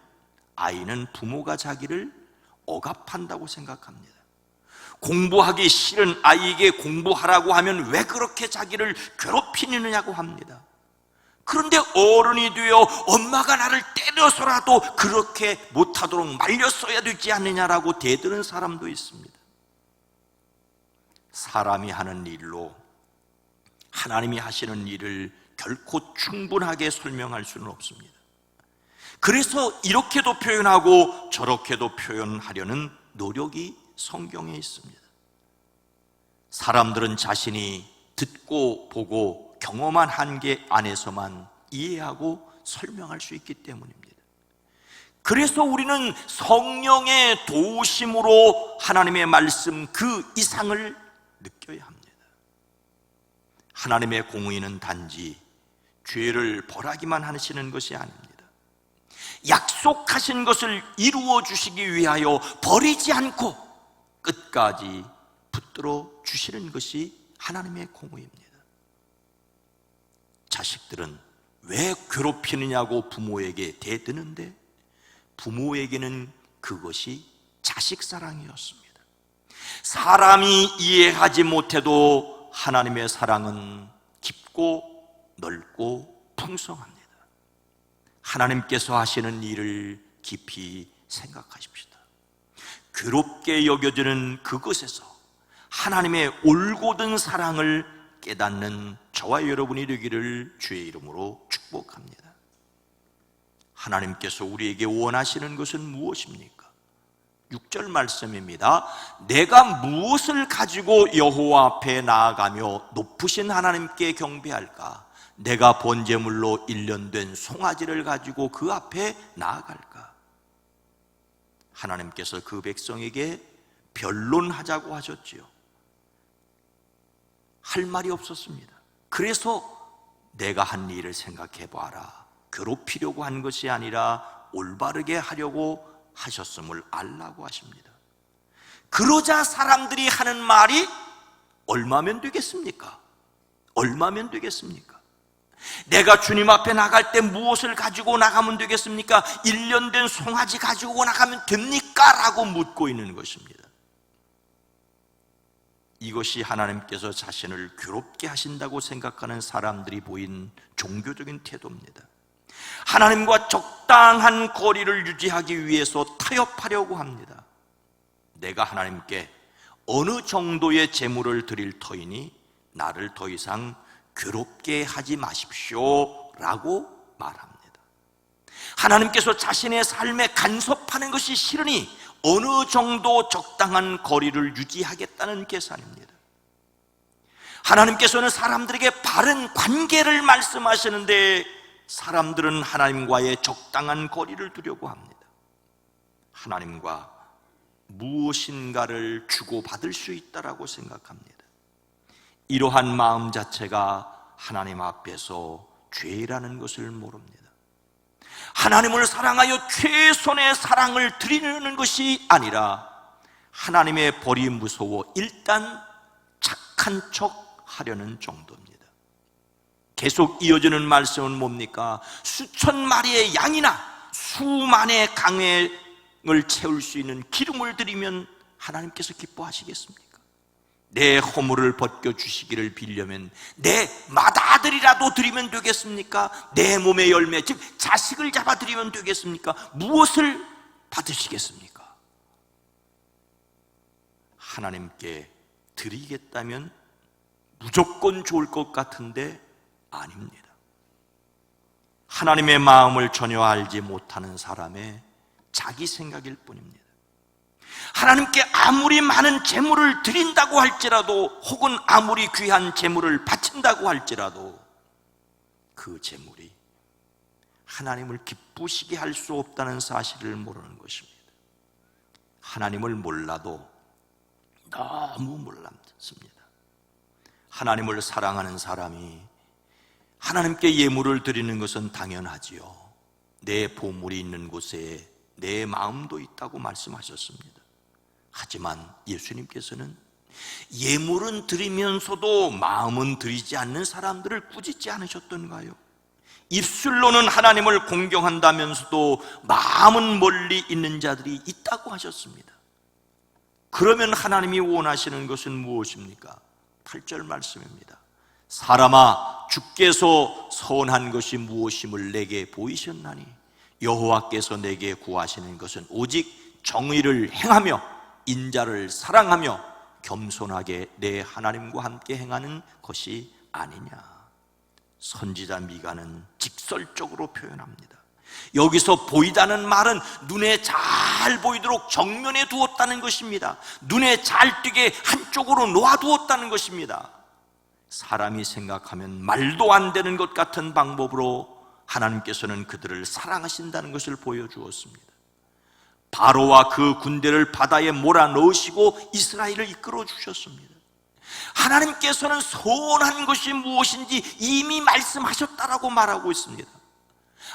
Speaker 10: 아이는 부모가 자기를 억압한다고 생각합니다. 공부하기 싫은 아이에게 공부하라고 하면 왜 그렇게 자기를 괴롭히느냐고 합니다. 그런데 어른이 되어 엄마가 나를 때려서라도 그렇게 못하도록 말렸어야 되지 않느냐라고 대드는 사람도 있습니다. 사람이 하는 일로 하나님이 하시는 일을 결코 충분하게 설명할 수는 없습니다. 그래서 이렇게도 표현하고 저렇게도 표현하려는 노력이 성경에 있습니다. 사람들은 자신이 듣고 보고 경험한 한계 안에서만 이해하고 설명할 수 있기 때문입니다. 그래서 우리는 성령의 도우심으로 하나님의 말씀 그 이상을 느껴야 합니다. 하나님의 공의는 단지 죄를 벌하기만 하시는 것이 아닙니다. 약속하신 것을 이루어 주시기 위하여 버리지 않고 끝까지 붙들어 주시는 것이 하나님의 공의입니다. 자식들은 왜 괴롭히느냐고 부모에게 대드는데 부모에게는 그것이 자식 사랑이었습니다. 사람이 이해하지 못해도 하나님의 사랑은 깊고 넓고 풍성합니다. 하나님께서 하시는 일을 깊이 생각하십시다. 괴롭게 여겨지는 그것에서 하나님의 올곧은 사랑을 깨닫는 저와 여러분이 되기를 주의 이름으로 축복합니다. 하나님께서 우리에게 원하시는 것은 무엇입니까? 6절 말씀입니다. 내가 무엇을 가지고 여호와 앞에 나아가며 높으신 하나님께 경배할까? 내가 번제물로 일련된 송아지를 가지고 그 앞에 나아갈까? 하나님께서 그 백성에게 변론하자고 하셨지요. 할 말이 없었습니다. 그래서 내가 한 일을 생각해 봐라. 괴롭히려고 한 것이 아니라 올바르게 하려고 하셨음을 알라고 하십니다. 그러자 사람들이 하는 말이 얼마면 되겠습니까? 얼마면 되겠습니까? 내가 주님 앞에 나갈 때 무엇을 가지고 나가면 되겠습니까? 1년 된 송아지 가지고 나가면 됩니까? 라고 묻고 있는 것입니다. 이것이 하나님께서 자신을 괴롭게 하신다고 생각하는 사람들이 보인 종교적인 태도입니다. 하나님과 적당한 거리를 유지하기 위해서 타협하려고 합니다. 내가 하나님께 어느 정도의 제물을 드릴 터이니 나를 더 이상 괴롭게 하지 마십시오 라고 말합니다. 하나님께서 자신의 삶에 간섭하는 것이 싫으니 어느 정도 적당한 거리를 유지하겠다는 계산입니다. 하나님께서는 사람들에게 바른 관계를 말씀하시는데 사람들은 하나님과의 적당한 거리를 두려고 합니다. 하나님과 무엇인가를 주고받을 수 있다라고 생각합니다. 이러한 마음 자체가 하나님 앞에서 죄라는 것을 모릅니다. 하나님을 사랑하여 최선의 사랑을 드리는 것이 아니라 하나님의 벌이 무서워 일단 착한 척 하려는 정도입니다. 계속 이어지는 말씀은 뭡니까? 수천 마리의 양이나 수만의 강을 채울 수 있는 기름을 드리면 하나님께서 기뻐하시겠습니까? 내 허물을 벗겨주시기를 빌려면 내 맏아들이라도 드리면 되겠습니까? 내 몸의 열매, 즉 자식을 잡아드리면 되겠습니까? 무엇을 받으시겠습니까? 하나님께 드리겠다면 무조건 좋을 것 같은데 아닙니다. 하나님의 마음을 전혀 알지 못하는 사람의 자기 생각일 뿐입니다. 하나님께 아무리 많은 재물을 드린다고 할지라도 혹은 아무리 귀한 재물을 바친다고 할지라도 그 그 재물이 하나님을 기쁘시게 할 수 없다는 사실을 모르는 것입니다. 하나님을 몰라도 너무 몰랐습니다. 하나님을 사랑하는 사람이 하나님께 예물을 드리는 것은 당연하지요. 내 보물이 있는 곳에 내 마음도 있다고 말씀하셨습니다. 하지만 예수님께서는 예물은 드리면서도 마음은 드리지 않는 사람들을 꾸짖지 않으셨던가요? 입술로는 하나님을 공경한다면서도 마음은 멀리 있는 자들이 있다고 하셨습니다. 그러면 하나님이 원하시는 것은 무엇입니까? 8절 말씀입니다. 사람아, 주께서 선한 것이 무엇임을 내게 보이셨나니 여호와께서 내게 구하시는 것은 오직 정의를 행하며 인자를 사랑하며 겸손하게 내 하나님과 함께 행하는 것이 아니냐. 선지자 미가는 직설적으로 표현합니다. 여기서 보이다는 말은 눈에 잘 보이도록 정면에 두었다는 것입니다. 눈에 잘 띄게 한쪽으로 놓아두었다는 것입니다. 사람이 생각하면 말도 안 되는 것 같은 방법으로 하나님께서는 그들을 사랑하신다는 것을 보여주었습니다. 바로와 그 군대를 바다에 몰아넣으시고 이스라엘을 이끌어 주셨습니다. 하나님께서는 선한 것이 무엇인지 이미 말씀하셨다라고 말하고 있습니다.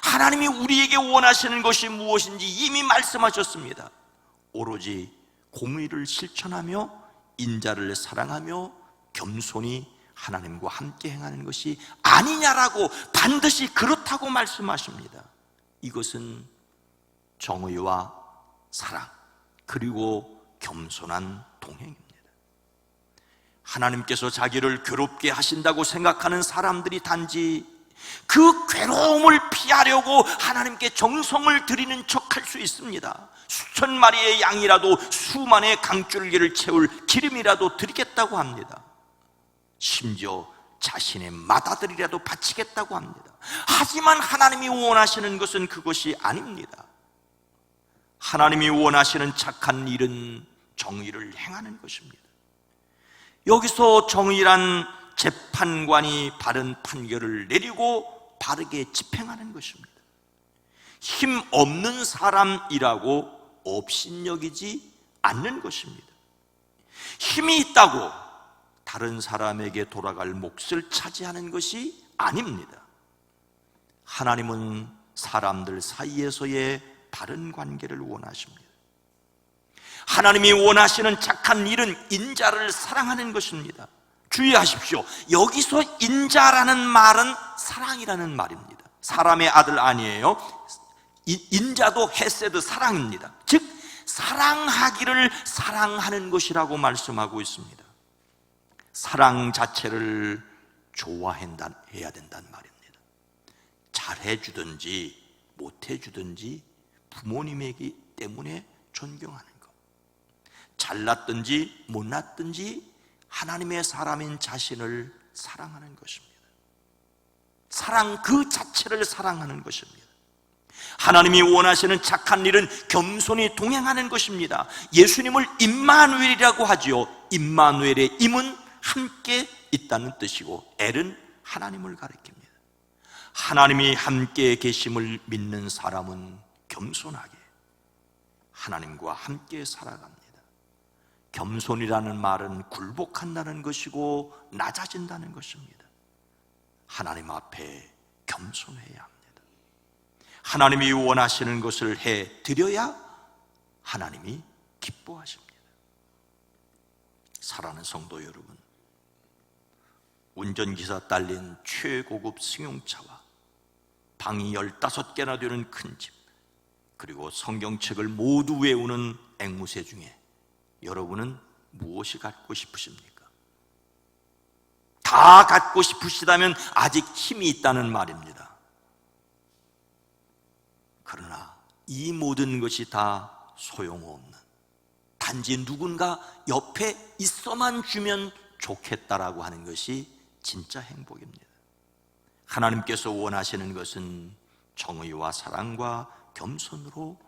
Speaker 10: 하나님이 우리에게 원하시는 것이 무엇인지 이미 말씀하셨습니다. 오로지 공의를 실천하며 인자를 사랑하며 겸손히 하나님과 함께 행하는 것이 아니냐라고 반드시 그렇다고 말씀하십니다. 이것은 정의와 사랑 그리고 겸손한 동행입니다. 하나님께서 자기를 괴롭게 하신다고 생각하는 사람들이 단지 그 괴로움을 피하려고 하나님께 정성을 들이는 척할 수 있습니다. 수천 마리의 양이라도 수만의 강줄기를 채울 기름이라도 드리겠다고 합니다. 심지어 자신의 맏아들이라도 바치겠다고 합니다. 하지만 하나님이 원하시는 것은 그것이 아닙니다. 하나님이 원하시는 착한 일은 정의를 행하는 것입니다. 여기서 정의란 재판관이 바른 판결을 내리고 바르게 집행하는 것입니다. 힘 없는 사람이라고 업신여기지 않는 것입니다. 힘이 있다고 다른 사람에게 돌아갈 몫을 차지하는 것이 아닙니다. 하나님은 사람들 사이에서의 바른 관계를 원하십니다. 하나님이 원하시는 착한 일은 인자를 사랑하는 것입니다. 주의하십시오. 여기서 인자라는 말은 사랑이라는 말입니다. 사람의 아들 아니에요. 인자도 헤세드 사랑입니다. 즉 사랑하기를 사랑하는 것이라고 말씀하고 있습니다. 사랑 자체를 좋아해야 된다는 말입니다. 잘해주든지 못해주든지 부모님이기 때문에 존경하는 것, 잘났든지 못났든지 하나님의 사람인 자신을 사랑하는 것입니다. 사랑 그 자체를 사랑하는 것입니다. 하나님이 원하시는 착한 일은 겸손히 동행하는 것입니다. 예수님을 임마누엘이라고 하지요. 임마누엘의 임은 함께 있다는 뜻이고 엘은 하나님을 가리킵니다. 하나님이 함께 계심을 믿는 사람은 겸손하게 하나님과 함께 살아갑니다. 겸손이라는 말은 굴복한다는 것이고 낮아진다는 것입니다. 하나님 앞에 겸손해야 합니다. 하나님이 원하시는 것을 해드려야 하나님이 기뻐하십니다. 사랑하는 성도 여러분, 운전기사 딸린 최고급 승용차와 방이 15개나 되는 큰 집, 그리고 성경책을 모두 외우는 앵무새 중에 여러분은 무엇이 갖고 싶으십니까? 다 갖고 싶으시다면 아직 힘이 있다는 말입니다. 그러나 이 모든 것이 다 소용없는, 단지 누군가 옆에 있어만 주면 좋겠다라고 하는 것이 진짜 행복입니다. 하나님께서 원하시는 것은 정의와 사랑과 겸손으로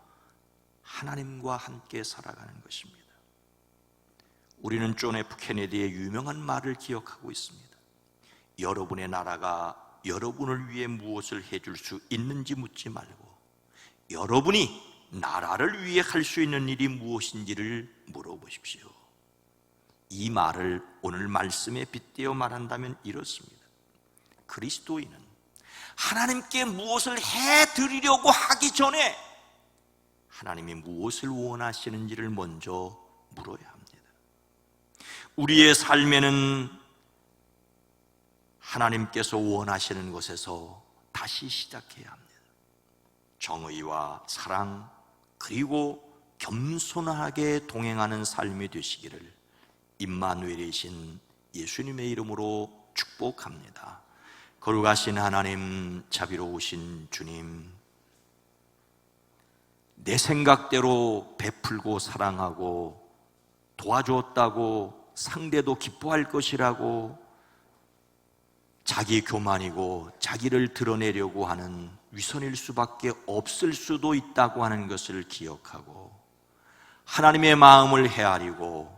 Speaker 10: 하나님과 함께 살아가는 것입니다. 우리는 존 F 케네디의 유명한 말을 기억하고 있습니다. 여러분의 나라가 여러분을 위해 무엇을 해줄 수 있는지 묻지 말고 여러분이 나라를 위해 할 수 있는 일이 무엇인지를 물어보십시오. 이 말을 오늘 말씀에 빗대어 말한다면 이렇습니다. 그리스도인은 하나님께 무엇을 해드리려고 하기 전에 하나님이 무엇을 원하시는지를 먼저 물어야 합니다. 우리의 삶에는 하나님께서 원하시는 것에서 다시 시작해야 합니다. 정의와 사랑 그리고 겸손하게 동행하는 삶이 되시기를 임마누엘이신 예수님의 이름으로 축복합니다. 거룩하신 하나님, 자비로우신 주님, 내 생각대로 베풀고 사랑하고 도와주었다고 상대도 기뻐할 것이라고 자기 교만이고 자기를 드러내려고 하는 위선일 수밖에 없을 수도 있다고 하는 것을 기억하고 하나님의 마음을 헤아리고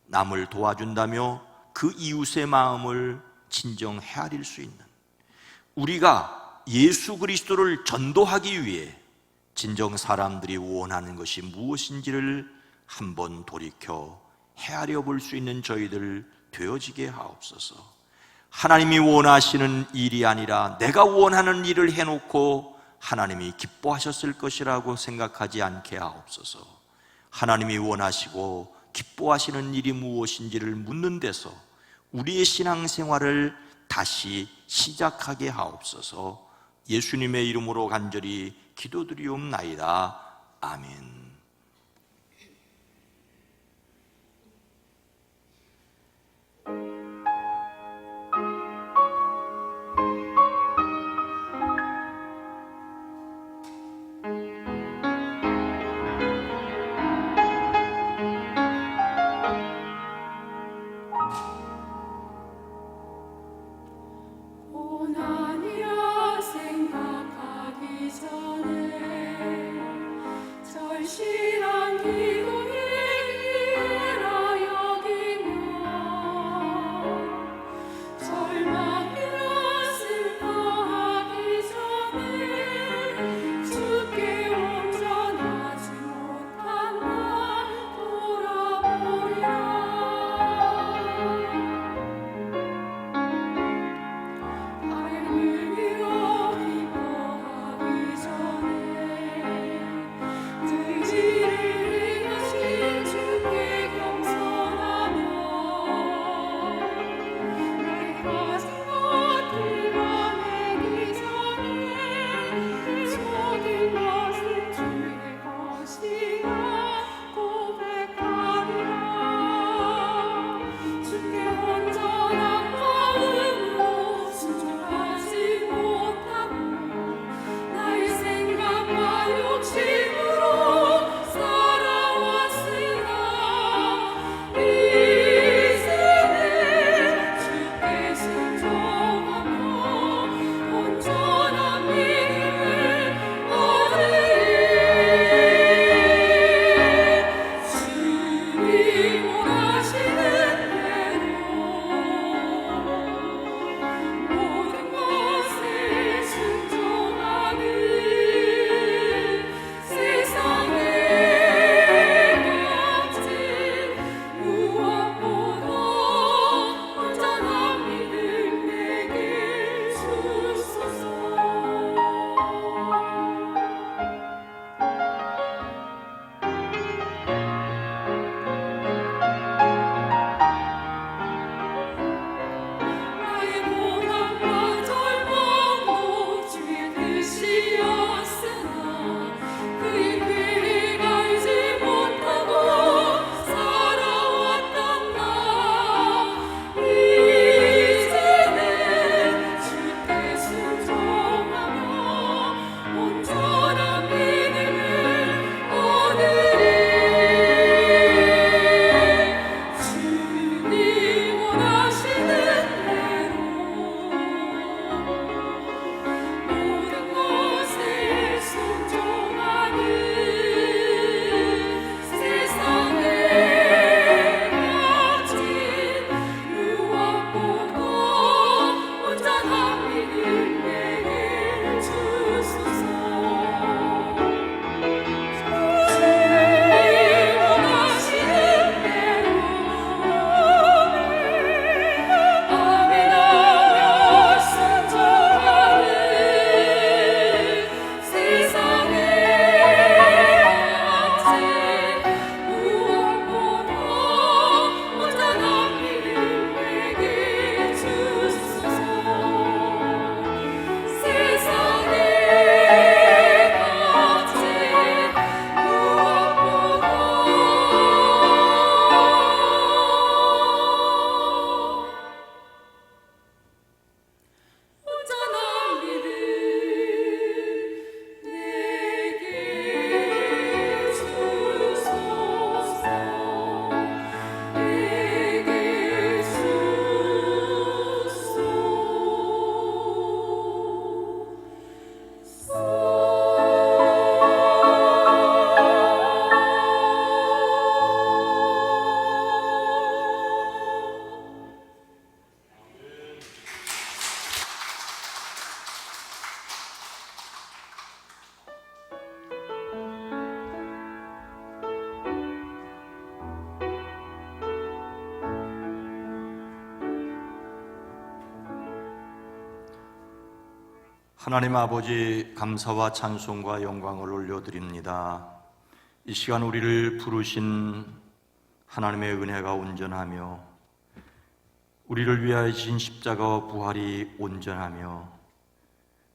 Speaker 10: 남을 도와준다며 그 이웃의 마음을 진정 헤아릴 수 있는 우리가 예수 그리스도를 전도하기 위해 진정 사람들이 원하는 것이 무엇인지를 한번 돌이켜 헤아려 볼 수 있는 저희들 되어지게 하옵소서. 하나님이 원하시는 일이 아니라 내가 원하는 일을 해놓고 하나님이 기뻐하셨을 것이라고 생각하지 않게 하옵소서. 하나님이 원하시고 기뻐하시는 일이 무엇인지를 묻는 데서 우리의 신앙생활을 다시 시작하게 하옵소서. 예수님의 이름으로 간절히 기도드리옵나이다. 아멘.
Speaker 11: 고난이라 생각하기 전에 절실
Speaker 10: 하나님 아버지, 감사와 찬송과 영광을 올려드립니다. 이 시간 우리를 부르신 하나님의 은혜가 온전하며 우리를 위하여 지신 십자가와 부활이 온전하며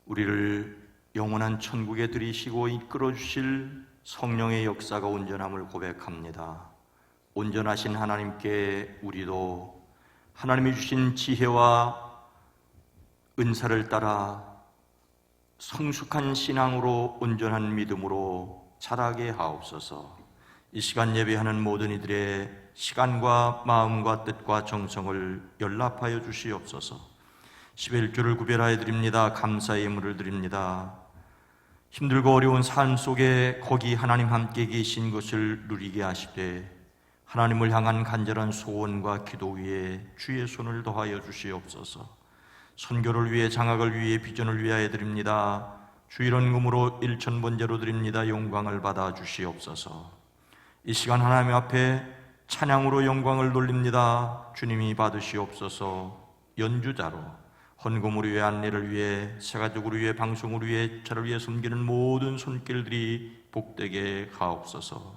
Speaker 10: 우리를 영원한 천국에 들이시고 이끌어 주실 성령의 역사가 온전함을 고백합니다. 온전하신 하나님께 우리도 하나님이 주신 지혜와 은사를 따라 성숙한 신앙으로 온전한 믿음으로 자라게 하옵소서. 이 시간 예배하는 모든 이들의 시간과 마음과 뜻과 정성을 연락하여 주시옵소서. 11조를 구별하여 드립니다. 감사의 예물을 드립니다. 힘들고 어려운 삶 속에 거기 하나님 함께 계신 것을 누리게 하시되 하나님을 향한 간절한 소원과 기도 위에 주의 손을 더하여 주시옵소서. 선교를 위해, 장학을 위해, 비전을 위하여 드립니다. 주일원금으로 1,000번제로 드립니다. 영광을 받아 주시옵소서. 이 시간 하나님 앞에 찬양으로 영광을 돌립니다. 주님이 받으시옵소서. 연주자로 헌금으로 위해, 안내를 위해, 새가족을 위해, 방송을 위해, 저를 위해 섬기는 모든 손길들이 복되게 하옵소서.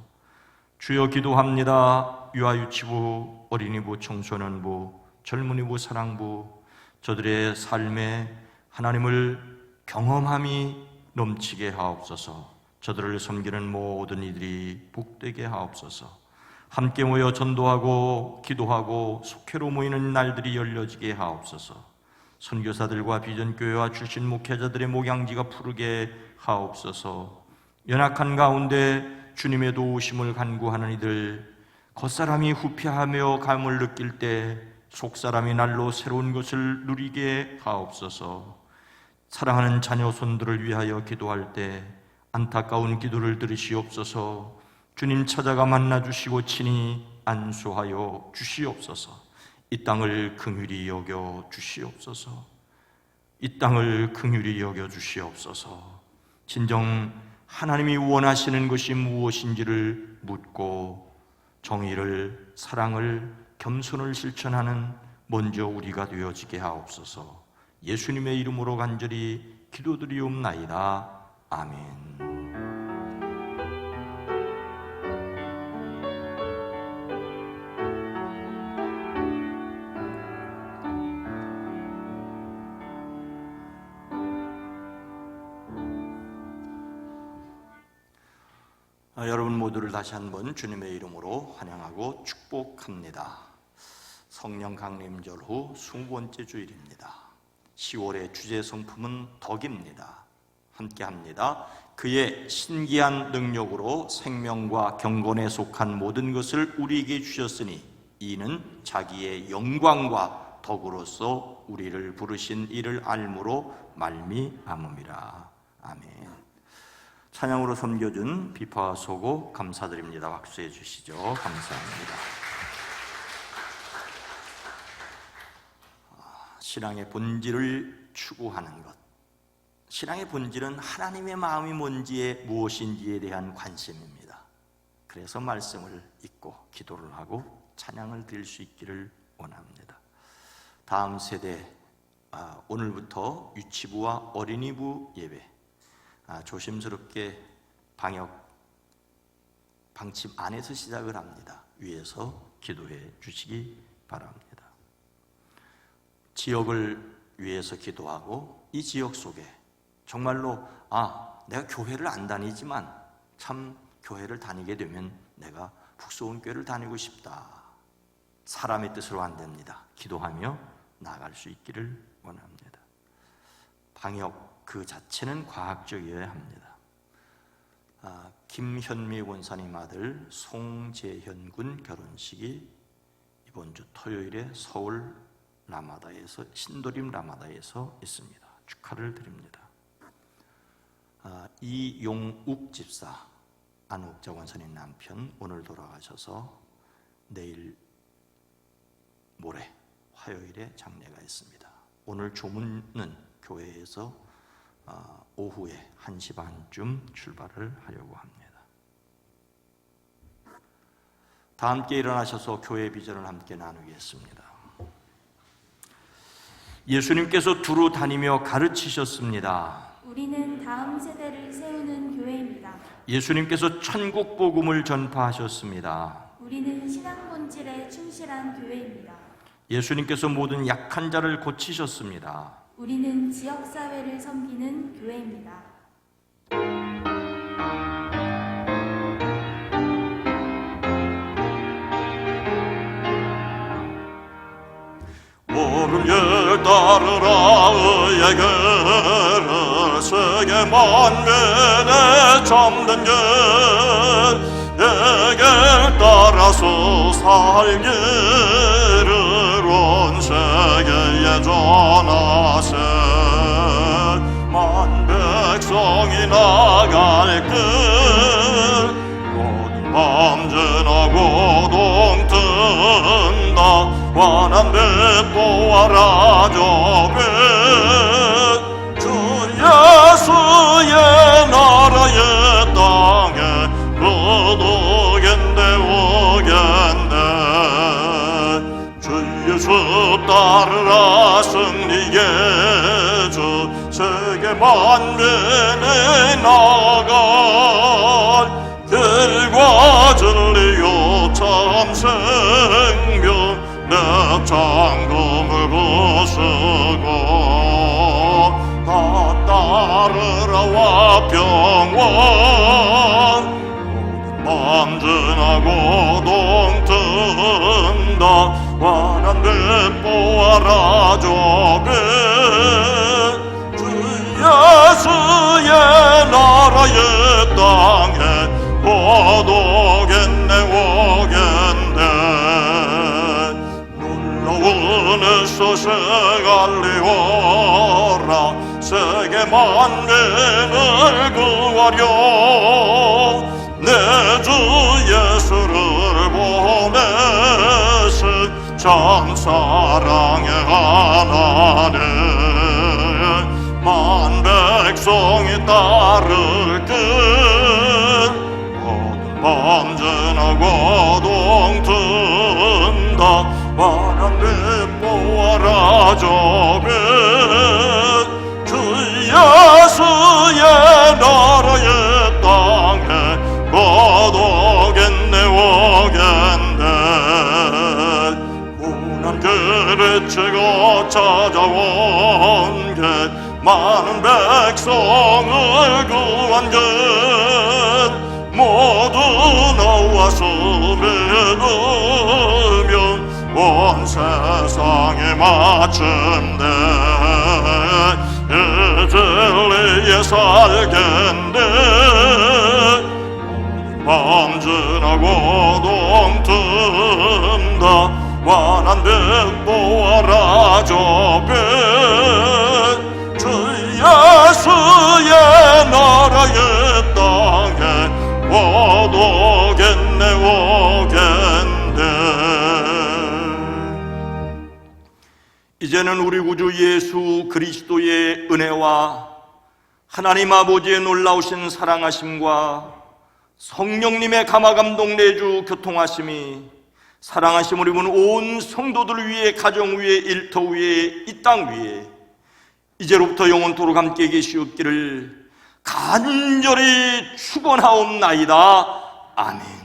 Speaker 10: 주여 기도합니다. 유아유치부, 어린이부, 청소년부, 젊은이부, 사랑부, 저들의 삶에 하나님을 경험함이 넘치게 하옵소서. 저들을 섬기는 모든 이들이 복되게 하옵소서. 함께 모여 전도하고 기도하고 속회로 모이는 날들이 열려지게 하옵소서. 선교사들과 비전교회와 출신 목회자들의 목양지가 푸르게 하옵소서. 연약한 가운데 주님의 도우심을 간구하는 이들, 겉사람이 후피하며 감을 느낄 때 속사람이 날로 새로운 것을 누리게 하옵소서. 사랑하는 자녀 손들을 위하여 기도할 때 안타까운 기도를 들으시옵소서. 주님 찾아가 만나주시고 친히 안수하여 주시옵소서. 이 땅을 긍휼히 여겨 주시옵소서. 이 땅을 긍휼히 여겨 주시옵소서. 진정 하나님이 원하시는 것이 무엇인지를 묻고 정의를, 사랑을, 겸손을 실천하는 먼저 우리가 되어지게 하옵소서. 예수님의 이름으로 간절히 기도드리옵나이다. 아멘. 여러분 모두를 다시 한번 주님의 이름으로 환영하고 축복합니다. 성령 강림절 후 20번째 주일입니다. 10월의 주제 성품은 덕입니다. 함께합니다. 그의 신기한 능력으로 생명과 경건에 속한 모든 것을 우리에게 주셨으니 이는 자기의 영광과 덕으로서 우리를 부르신 이를 알므로 말미암음이라. 아멘. 찬양으로 섬겨준 비파와 소고 감사드립니다. 박수해 주시죠. 감사합니다. 신앙의 본질을 추구하는 것. 신앙의 본질은 하나님의 마음이 무엇인지에 대한 관심입니다. 그래서 말씀을 읽고 기도를 하고 찬양을 드릴 수 있기를 원합니다. 다음 세대, 오늘부터 유치부와 어린이부 예배, 조심스럽게 방침 안에서 시작을 합니다. 위에서 기도해 주시기 바랍니다. 지역을 위해서 기도하고 이 지역 속에 정말로 내가 교회를 안 다니지만 참 교회를 다니게 되면 내가 북소원 교회를 다니고 싶다. 사람의 뜻으로 안 됩니다. 기도하며 나아갈 수 있기를 원합니다. 방역 그 자체는 과학적이어야 합니다. 김현미 원사님 아들 송재현 군 결혼식이 이번 주 토요일에 서울 라마다에서, 신도림 라마다에서 있습니다. 축하를 드립니다. 이용욱 집사, 안옥자 원사님 남편 오늘 돌아가셔서 내일 모레 화요일에 장례가 있습니다. 오늘 조문은 교회에서 오후에 1시 반쯤 출발을 하려고 합니다. 다 함께 일어나셔서 교회 비전을 함께 나누겠습니다. 예수님께서 두루 다니며 가르치셨습니다.
Speaker 9: 우리는 다음 세대를 세우는 교회입니다.
Speaker 10: 예수님께서 천국 복음을 전파하셨습니다.
Speaker 9: 우리는 신앙 본질에 충실한 교회입니다.
Speaker 10: 예수님께서 모든 약한 자를 고치셨습니다.
Speaker 9: 우리는 지역사회를 섬기는 교회입니다.
Speaker 10: 옳은 일 따르라 의의 길을 세계 만민에 참된 길의 길 따라서 살기를 온 세계에 전하세. 만 백성이 나갈 길 모든 밤지나고 동튼다. 환한 빛 보아라 저빛 주 예수의 나라의 땅에 거두겠네 오겠네. 주 예수 따르라 승리의 주 세계 만민에 나갈 길과 진리요 참 생명 내 장금을 부수고 다 따르라와 평원 모든 밤 지나고 동튼다. 환한 빛 보아라 저빛 주 예수의 나라의 땅에 거두겠네 오겠네. 은혜소서 갈리오라 세계 만민을 구하려 내 주 예수를 보내신 참 사랑의 하나님. 만 백성이 따를 길 모든 밤 지나고 동튼다. 환한 빛 보아라 저빛 주 예수의 나라의 땅에 거두겠네 오겠네. 고난 길을 치고 찾아온 길 많은 백성을 구한 길 모두 나와서 믿으며 온 세상에 마침내 이 진리에 살겠네. 밤 지나고 동튼다. 환한 빛 보아라 저빛 주 예수의 나라의 땅에 거두겠네 오겠네. 이제는 우리 구주 예수 그리스도의 은혜와 하나님 아버지의 놀라우신 사랑하심과 성령님의 감화감동 내주 교통하심이 사랑하심 우리 온 성도들 위해 가정 위에 일터 위에 이 땅 위에 이제로부터 영원토록 함께 계시옵기를 간절히 축원하옵나이다. 아멘.